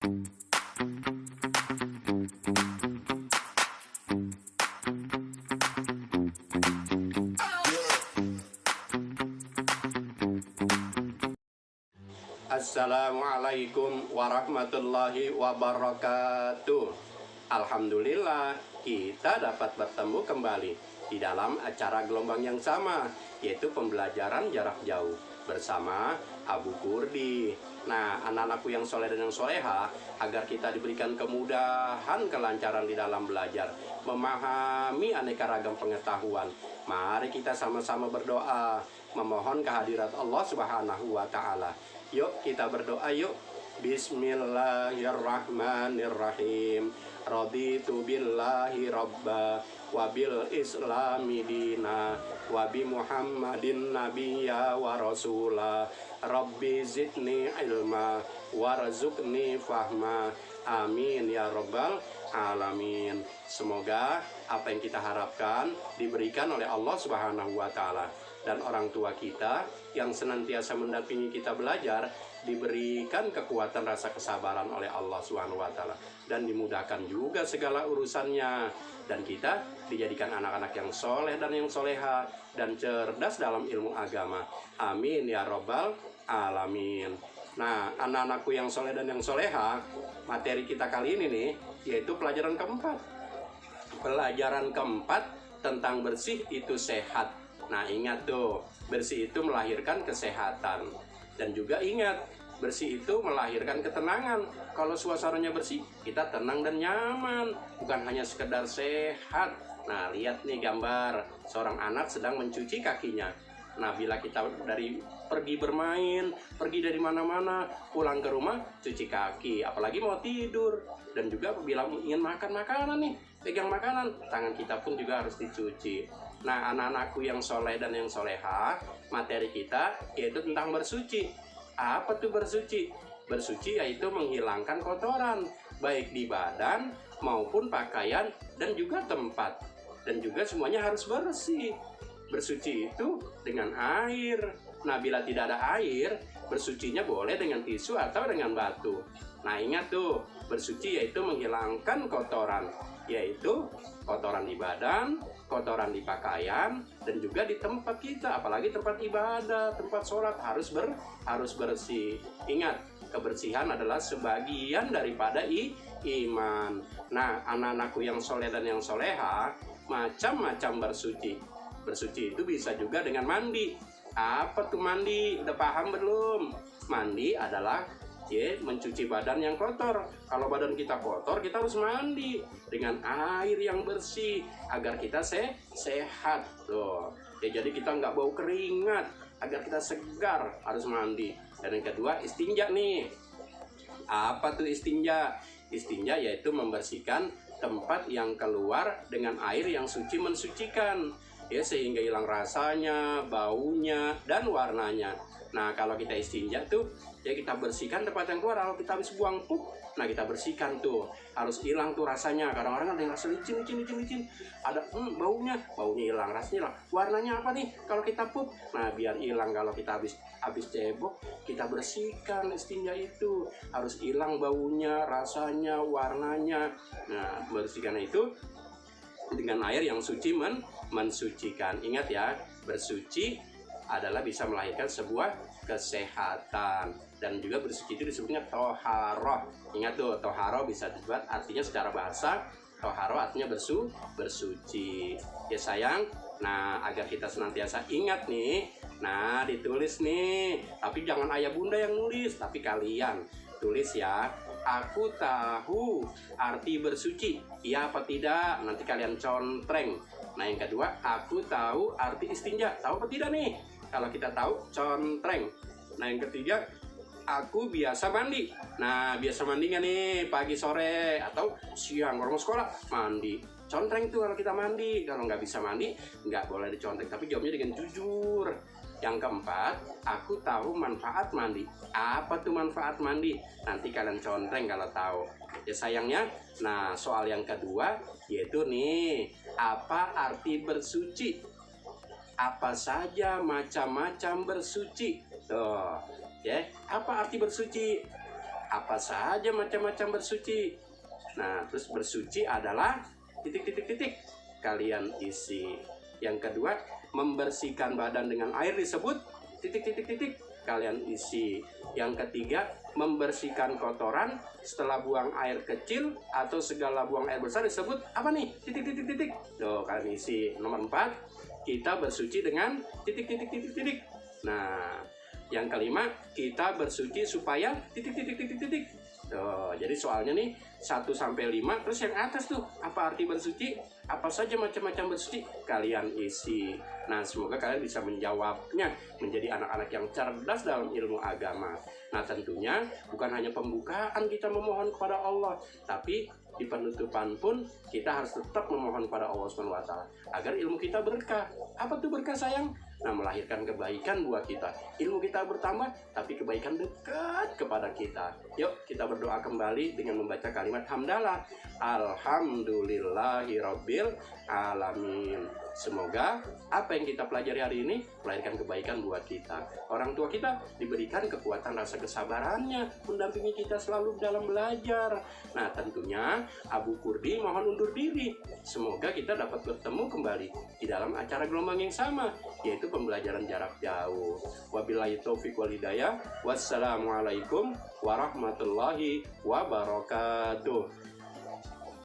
Assalamualaikum warahmatullahi wabarakatuh. Alhamdulillah kita dapat bertemu kembali di dalam acara gelombang yang sama, yaitu pembelajaran jarak jauh bersama Abu Kurdi. Nah, anak-anakku yang soleh dan yang soleha, agar kita diberikan kemudahan, kelancaran di dalam belajar, memahami aneka ragam pengetahuan, mari kita sama-sama berdoa, memohon kehadirat Allah Subhanahu wa Ta'ala. Yuk kita berdoa yuk. Bismillahirrahmanirrahim. Raditu billahi rabba wa bil islami dina wa bi muhammadin nabiyya wa rasula. Rabbi zidni ilma warzuqni fahma. Amin ya rabbal alamin. Semoga apa yang kita harapkan diberikan oleh Allah Subhanahu wa Ta'ala, dan orang tua kita yang senantiasa mendampingi kita belajar diberikan kekuatan rasa kesabaran oleh Allah Subhanahu wa Ta'ala, dan dimudahkan juga segala urusannya, dan kita dijadikan anak-anak yang soleh dan yang soleha dan cerdas dalam ilmu agama. Amin ya robbal alamin. Nah, anak-anakku yang soleh dan yang soleha, materi kita kali ini nih yaitu pelajaran keempat. Pelajaran keempat tentang bersih itu sehat. Nah, ingat tuh, bersih itu melahirkan kesehatan. Dan juga ingat, bersih itu melahirkan ketenangan. Kalau suasananya bersih, kita tenang dan nyaman, bukan hanya sekedar sehat. Nah, lihat nih gambar, seorang anak sedang mencuci kakinya. Nah, bila kita pergi bermain, pergi dari mana-mana, pulang ke rumah, cuci kaki, apalagi mau tidur. Dan juga bila ingin makan makanan nih, pegang makanan, tangan kita pun juga harus dicuci. Nah, anak-anakku yang soleh dan yang soleha, materi kita yaitu tentang bersuci. Apa tuh bersuci? Bersuci yaitu menghilangkan kotoran, baik di badan maupun pakaian dan juga tempat. Dan juga semuanya harus bersih. Bersuci itu dengan air. Nah, bila tidak ada air, bersucinya boleh dengan tisu atau dengan batu. Nah, ingat tuh, bersuci yaitu menghilangkan kotoran, yaitu kotoran di badan, kotoran di pakaian, dan juga di tempat kita, apalagi tempat ibadah, tempat sholat harus bersih. Ingat, kebersihan adalah sebagian daripada iman. Nah, anak-anakku yang soleh dan yang soleha, macam-macam bersuci. Bersuci itu bisa juga dengan mandi. Apa tuh mandi? Udah paham belum? Mandi adalah mencuci badan yang kotor. Kalau badan kita kotor, kita harus mandi dengan air yang bersih agar kita sehat. Tuh. Jadi kita nggak bau keringat, agar kita segar harus mandi. Dan yang kedua, istinja nih. Apa tuh istinja? Istinja yaitu membersihkan tempat yang keluar dengan air yang suci mensucikan, sehingga hilang rasanya, baunya, dan warnanya. Nah, kalau kita istinja tuh, kita bersihkan tempat yang keluar. Kalau kita habis buang pup, nah kita bersihkan tuh, harus hilang tuh rasanya. Kadang-kadang ada yang rasa licin, ada baunya hilang, rasanya hilang. Warnanya apa nih kalau kita pup? Nah, biar hilang kalau kita habis cebok, kita bersihkan istinja itu, harus hilang baunya, rasanya, warnanya. Nah, bersihkan itu dengan air yang suci mensucikan. Ingat ya, bersuci adalah bisa melahirkan sebuah kesehatan. Dan juga bersuci itu disebutnya toharoh. Ingat tuh, toharoh bisa dibuat artinya secara bahasa, toharoh artinya bersuci. Ya sayang, nah agar kita senantiasa ingat nih, nah ditulis nih. Tapi jangan ayah bunda yang nulis, tapi kalian tulis ya. Aku tahu arti bersuci, iya apa tidak? Nanti kalian contreng. Nah, yang kedua, aku tahu arti istinja, tahu apa tidak nih? Kalau kita tahu, contreng. Nah, yang ketiga, aku biasa mandi. Nah, biasa mandi nggak nih? Pagi, sore, atau siang orang mau sekolah mandi. Contreng tuh kalau kita mandi. Kalau nggak bisa mandi, nggak boleh dicontreng. Tapi jawabnya dengan jujur. Yang keempat, aku tahu manfaat mandi. Apa tuh manfaat mandi? Nanti kalian contreng kalau tahu. Ya sayangnya, nah soal yang kedua yaitu nih, apa arti bersuci? Apa saja macam-macam bersuci? Tuh, ya, apa arti bersuci? Apa saja macam-macam bersuci. Nah, terus bersuci adalah titik-titik-titik kalian isi. Yang kedua, membersihkan badan dengan air disebut titik-titik-titik kalian isi. Yang ketiga, membersihkan kotoran setelah buang air kecil atau segala buang air besar disebut apa nih? Titik-titik-titik. Tuh, kalian isi. Nomor 4, kita bersuci dengan titik-titik-titik-titik. Nah, yang kelima, kita bersuci supaya titik-titik-titik-titik. Tuh, jadi soalnya nih 1 sampai 5, terus yang atas tuh apa arti bersuci? Apa saja macam-macam bersuci kalian isi. Nah, semoga kalian bisa menjawabnya menjadi anak-anak yang cerdas dalam ilmu agama. Nah, tentunya bukan hanya pembukaan kita memohon kepada Allah, tapi di penutupan pun kita harus tetap memohon kepada Allah SWT agar ilmu kita berkah. Apa tuh berkah, sayang? Nah, melahirkan kebaikan buat kita. Ilmu kita bertambah, tapi kebaikan dekat kepada kita. Yuk, kita berdoa kembali dengan membaca kalimat hamdalah. Alhamdulillahirabbil alamin. Semoga apa yang kita pelajari hari ini melahirkan kebaikan buat kita. Orang tua kita diberikan kekuatan rasa kesabarannya, mendampingi kita selalu dalam belajar. Nah, tentunya Abu Kurdi mohon undur diri. Semoga kita dapat bertemu kembali di dalam acara gelombang yang sama, yaitu pembelajaran jarak jauh. Wabillahi taufiq wal hidayah. Wassalamualaikum warahmatullahi wabarakatuh.